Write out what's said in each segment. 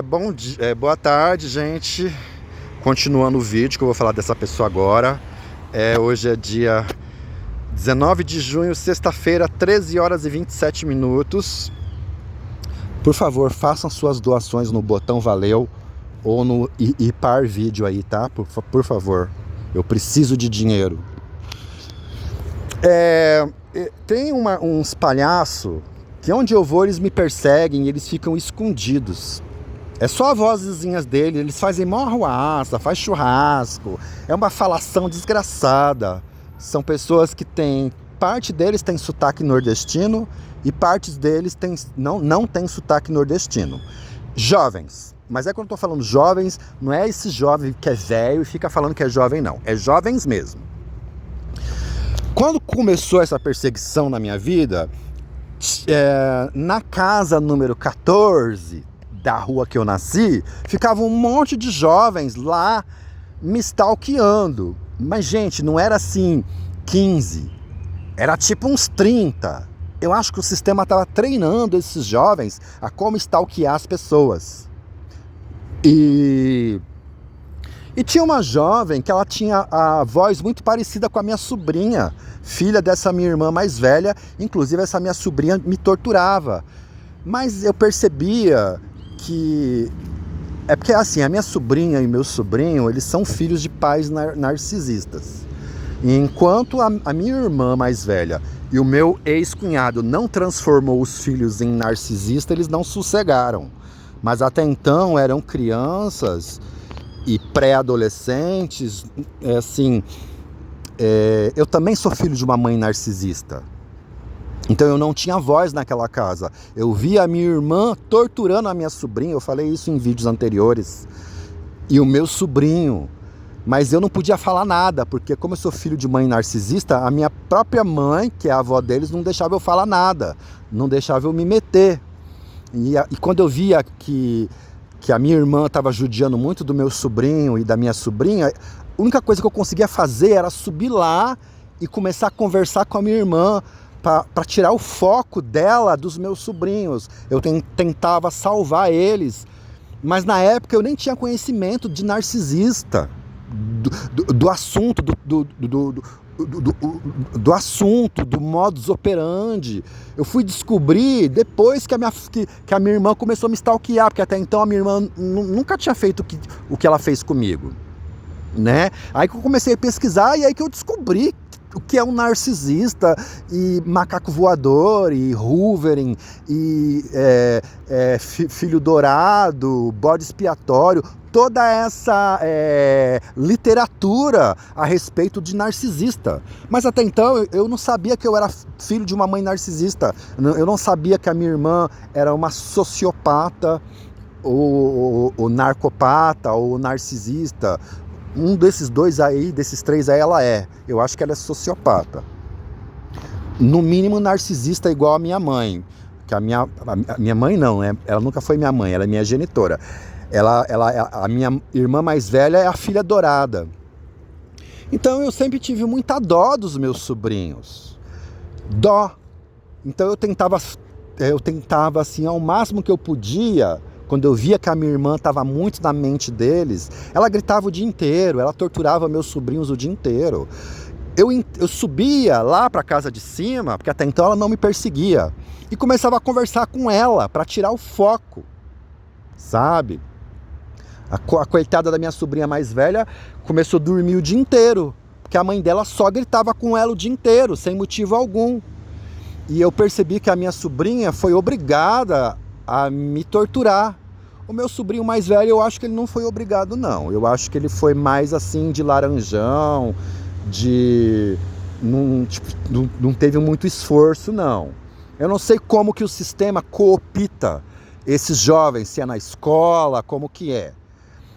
Boa tarde, gente. Continuando o vídeo que eu vou falar dessa pessoa agora. Hoje é dia 19 de junho, sexta-feira, 13 horas e 27 minutos. Por favor, façam suas doações no botão Valeu ou no IPAR Vídeo aí, tá? Por favor, eu preciso de dinheiro. Tem uns palhaços que onde eu vou eles me perseguem e eles ficam escondidos. É só a vozinhas dele, eles fazem mó arruaça, faz churrasco, é uma falação desgraçada. São pessoas que parte deles tem sotaque nordestino e partes deles não tem sotaque nordestino. Jovens, mas quando eu tô falando jovens, não é esse jovem que é velho e fica falando que é jovem, não. É jovens mesmo. Quando começou essa perseguição na minha vida, na casa número 14 da rua que eu nasci, ficava um monte de jovens lá me stalkeando. Mas, gente, não era assim 15, era tipo uns 30. Eu acho que o sistema estava treinando esses jovens a como stalkear as pessoas. E tinha uma jovem que ela tinha a voz muito parecida com a minha sobrinha, filha dessa minha irmã mais velha. Inclusive essa minha sobrinha me torturava. Mas eu percebia que... É porque assim, a minha sobrinha e meu sobrinho, eles são filhos de pais narcisistas. E enquanto a minha irmã mais velha e o meu ex-cunhado não transformou os filhos em narcisista, eles não sossegaram. Mas até então eram crianças e pré-adolescentes, eu também sou filho de uma mãe narcisista. Então eu não tinha voz naquela casa. Eu via a minha irmã torturando a minha sobrinha, eu falei isso em vídeos anteriores, e o meu sobrinho. Mas eu não podia falar nada, porque como eu sou filho de mãe narcisista, a minha própria mãe, que é a avó deles, não deixava eu falar nada, não deixava eu me meter. E quando eu via que a minha irmã estava judiando muito do meu sobrinho e da minha sobrinha, a única coisa que eu conseguia fazer era subir lá e começar a conversar com a minha irmã para tirar o foco dela dos meus sobrinhos. Eu tentava salvar eles, mas na época eu nem tinha conhecimento de narcisista, do assunto, do assunto, do modus operandi. Eu fui descobrir depois que a minha irmã começou a me stalkear, porque até então a minha irmã nunca tinha feito o que ela fez comigo, né? Aí que eu comecei a pesquisar e aí que eu descobri o que é um narcisista, e macaco voador, e hoovering, e filho dourado, bode expiatório, toda essa literatura a respeito de narcisista. Mas até então eu não sabia que eu era filho de uma mãe narcisista, eu não sabia que a minha irmã era uma sociopata, ou narcopata, ou narcisista. Um desses desses três aí ela é. Eu acho que ela é sociopata. No mínimo narcisista igual a minha mãe. Que a minha mãe não, né? Ela nunca foi minha mãe, ela é minha genitora. A minha irmã mais velha é a filha dourada. Então eu sempre tive muita dó dos meus sobrinhos. Dó. Então eu tentava assim, ao máximo que eu podia. Quando eu via que a minha irmã estava muito na mente deles, ela gritava o dia inteiro, ela torturava meus sobrinhos o dia inteiro. Eu subia lá para a casa de cima, porque até então ela não me perseguia, e começava a conversar com ela para tirar o foco, sabe? A coitada da minha sobrinha mais velha começou a dormir o dia inteiro, porque a mãe dela só gritava com ela o dia inteiro, sem motivo algum. E eu percebi que a minha sobrinha foi obrigada a me torturar. O meu sobrinho mais velho, eu acho que ele não foi obrigado, não. Eu acho que ele foi mais assim, de laranjão, não teve muito esforço, não. Eu não sei como que o sistema coopta esses jovens, se é na escola, como que é.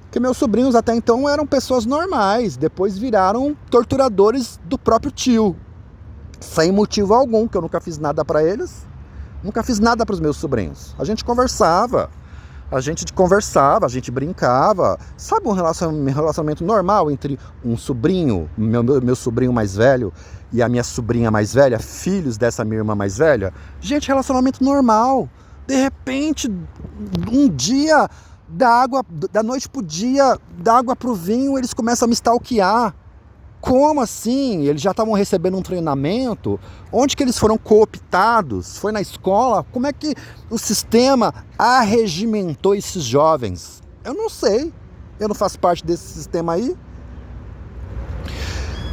Porque meus sobrinhos até então eram pessoas normais, depois viraram torturadores do próprio tio. Sem motivo algum, que eu nunca fiz nada para eles. Nunca fiz nada para os meus sobrinhos. A gente conversava, a gente brincava. Sabe um relacionamento normal entre um sobrinho, meu sobrinho mais velho, e a minha sobrinha mais velha, filhos dessa minha irmã mais velha? Gente, relacionamento normal. De repente, um dia, Da noite pro dia, da água pro vinho, eles começam a me stalkear. Como assim? Eles já estavam recebendo um treinamento? Onde que eles foram cooptados? Foi na escola? Como é que o sistema arregimentou esses jovens? Eu não sei. Eu não faço parte desse sistema aí.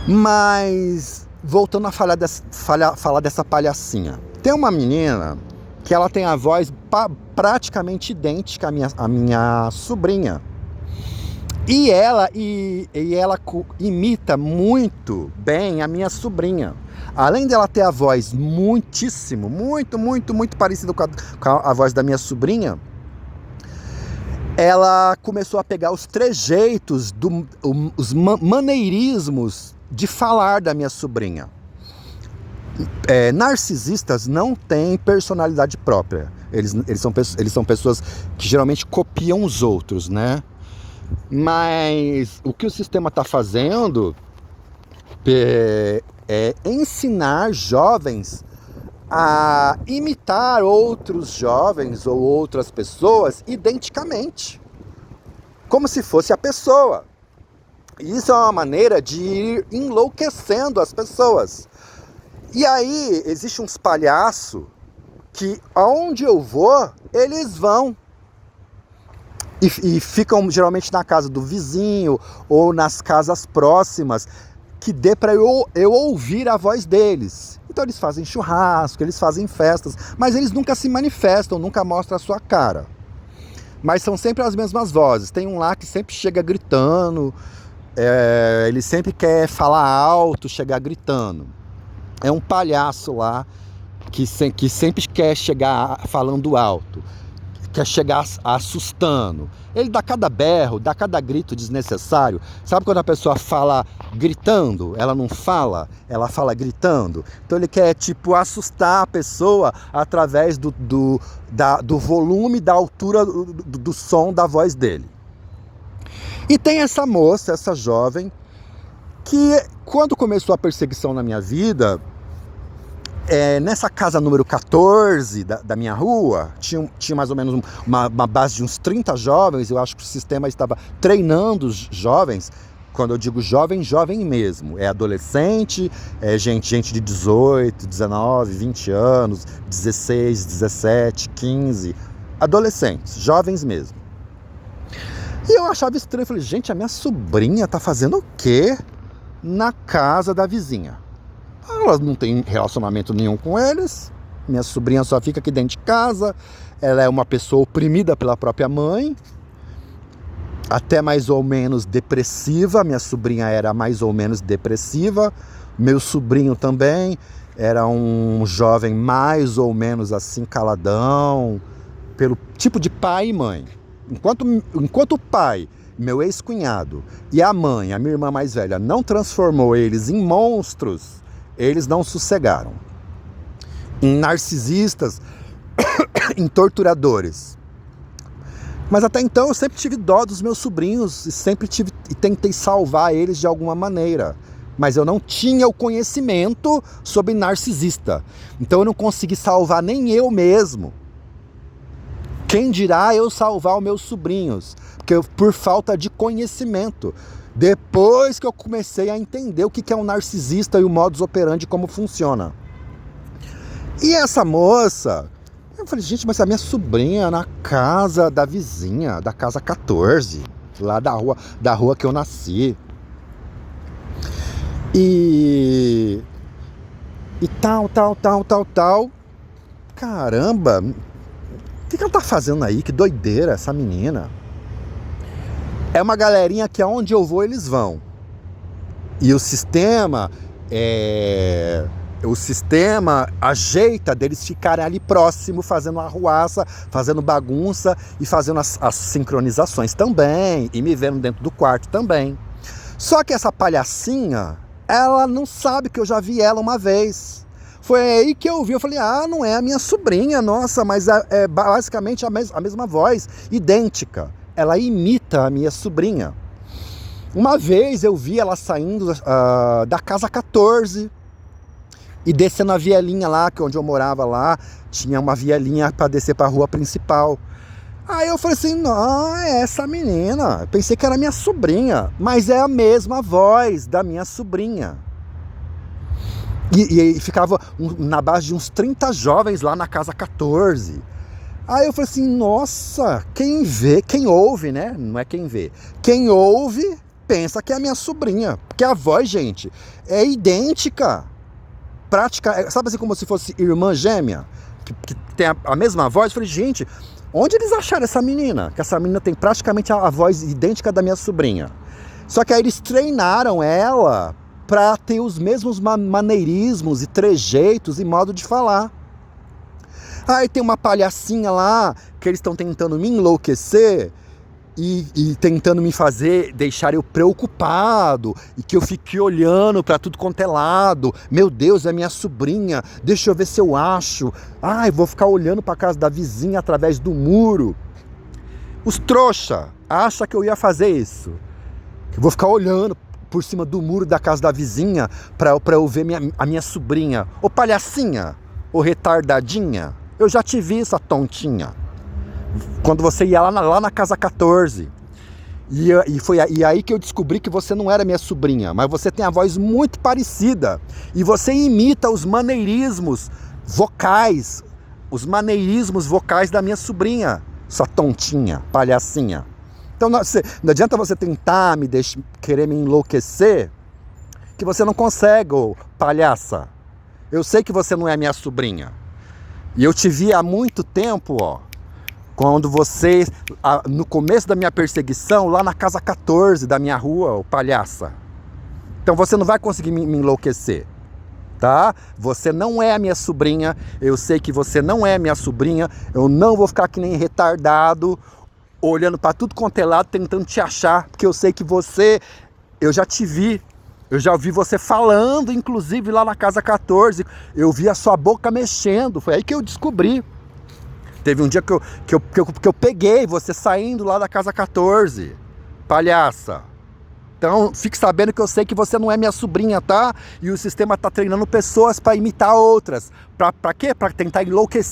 Mas, voltando a falar dessa palhacinha. Tem uma menina que ela tem a voz praticamente idêntica à minha sobrinha. E ela imita muito bem a minha sobrinha. Além dela ter a voz muito parecida com a voz da minha sobrinha, ela começou a pegar os trejeitos, os maneirismos de falar da minha sobrinha. Narcisistas não têm personalidade própria. Eles são pessoas que geralmente copiam os outros, né? Mas o que o sistema está fazendo é ensinar jovens a imitar outros jovens ou outras pessoas identicamente, como se fosse a pessoa. Isso é uma maneira de ir enlouquecendo as pessoas. E aí existe uns palhaços que aonde eu vou, eles vão. E ficam geralmente na casa do vizinho ou nas casas próximas, que dê para eu ouvir a voz deles. Então eles fazem churrasco, eles fazem festas, mas eles nunca se manifestam, nunca mostram a sua cara. Mas são sempre as mesmas vozes. Tem um lá que sempre chega gritando, ele sempre quer falar alto, chegar gritando. É um palhaço lá que sempre quer chegar falando alto, quer chegar assustando. Ele dá cada berro, dá cada grito desnecessário. Sabe quando a pessoa fala gritando? Ela não fala, ela fala gritando. Então ele quer, assustar a pessoa através do volume, da altura do som da voz dele. E tem essa moça, essa jovem, que quando começou a perseguição na minha vida, nessa casa número 14 da minha rua, tinha mais ou menos uma base de uns 30 jovens. Eu acho que o sistema estava treinando os jovens. Quando eu digo jovem, jovem mesmo. É adolescente, gente de 18, 19, 20 anos, 16, 17, 15. Adolescentes, jovens mesmo. E eu achava estranho. Eu falei, gente, a minha sobrinha tá fazendo o quê na casa da vizinha? Elas não têm relacionamento nenhum com eles. Minha sobrinha só fica aqui dentro de casa. Ela é uma pessoa oprimida pela própria mãe, até mais ou menos depressiva. Minha sobrinha era mais ou menos depressiva. Meu sobrinho também era um jovem mais ou menos assim, caladão, pelo tipo de pai e mãe. Enquanto o pai, meu ex-cunhado, e a mãe, a minha irmã mais velha, não transformou eles em monstros, eles não sossegaram. Em narcisistas, em torturadores. Mas até então eu sempre tive dó dos meus sobrinhos e tentei salvar eles de alguma maneira. Mas eu não tinha o conhecimento sobre narcisista. Então eu não consegui salvar nem eu mesmo. Quem dirá eu salvar os meus sobrinhos? Porque por falta de conhecimento. Depois que eu comecei a entender o que é um narcisista e o modus operandi, como funciona. E essa moça, eu falei, gente, mas a minha sobrinha na casa da vizinha, da casa 14, lá da rua que eu nasci. E tal. Caramba, o que ela tá fazendo aí? Que doideira essa menina. É uma galerinha que aonde eu vou eles vão. E o sistema ajeita deles ficarem ali próximo, fazendo arruaça, fazendo bagunça e fazendo as sincronizações também, e me vendo dentro do quarto também. Só que essa palhacinha, ela não sabe que eu já vi ela uma vez. Foi aí que eu vi, eu falei, não é a minha sobrinha, nossa, mas é basicamente a mesma voz, idêntica. Ela imita a minha sobrinha. Uma vez eu vi ela saindo da casa 14 e descendo a vielinha lá, que onde eu morava lá, tinha uma vielinha para descer para a rua principal. Aí eu falei assim, não, é essa menina. Eu pensei que era minha sobrinha, mas é a mesma voz da minha sobrinha. E ficava na base de uns 30 jovens lá na casa 14. Aí eu falei assim, nossa, quem vê, quem ouve, né? Não é quem vê. Quem ouve pensa que é a minha sobrinha. Porque a voz, gente, é idêntica. Prática, sabe assim como se fosse irmã gêmea? Que tem a mesma voz. Eu falei, gente, onde eles acharam essa menina? Que essa menina tem praticamente a voz idêntica da minha sobrinha. Só que aí eles treinaram ela para ter os mesmos maneirismos e trejeitos e modo de falar. Aí tem uma palhacinha lá que eles estão tentando me enlouquecer e tentando me fazer, deixar eu preocupado e que eu fique olhando para tudo quanto é lado. Meu Deus, é minha sobrinha, deixa eu ver se eu acho. Ai, vou ficar olhando para a casa da vizinha através do muro. Os trouxa acham que eu ia fazer isso. Eu vou ficar olhando por cima do muro da casa da vizinha para eu ver a minha sobrinha. Ô palhacinha, ô retardadinha, eu já te vi, essa tontinha. Quando você ia lá na casa 14. Foi aí que eu descobri que você não era minha sobrinha, mas você tem a voz muito parecida. E você imita os maneirismos vocais, da minha sobrinha, sua tontinha, palhacinha. Então não adianta você tentar querer me enlouquecer, que você não consegue, ô palhaça. Eu sei que você não é minha sobrinha. E eu te vi há muito tempo, ó. Quando você, no começo da minha perseguição, lá na casa 14 da minha rua, ô palhaça. Então você não vai conseguir me enlouquecer, tá? Você não é a minha sobrinha, eu sei que você não é minha sobrinha, eu não vou ficar que nem retardado, olhando para tudo quanto é lado, tentando te achar, porque eu sei que eu já te vi, eu já ouvi você falando, inclusive lá na casa 14, eu vi a sua boca mexendo, foi aí que eu descobri. Teve um dia que eu peguei você saindo lá da casa 14, palhaça. Então, fique sabendo que eu sei que você não é minha sobrinha, tá? E o sistema tá treinando pessoas para imitar outras. Pra quê? Pra tentar enlouquecer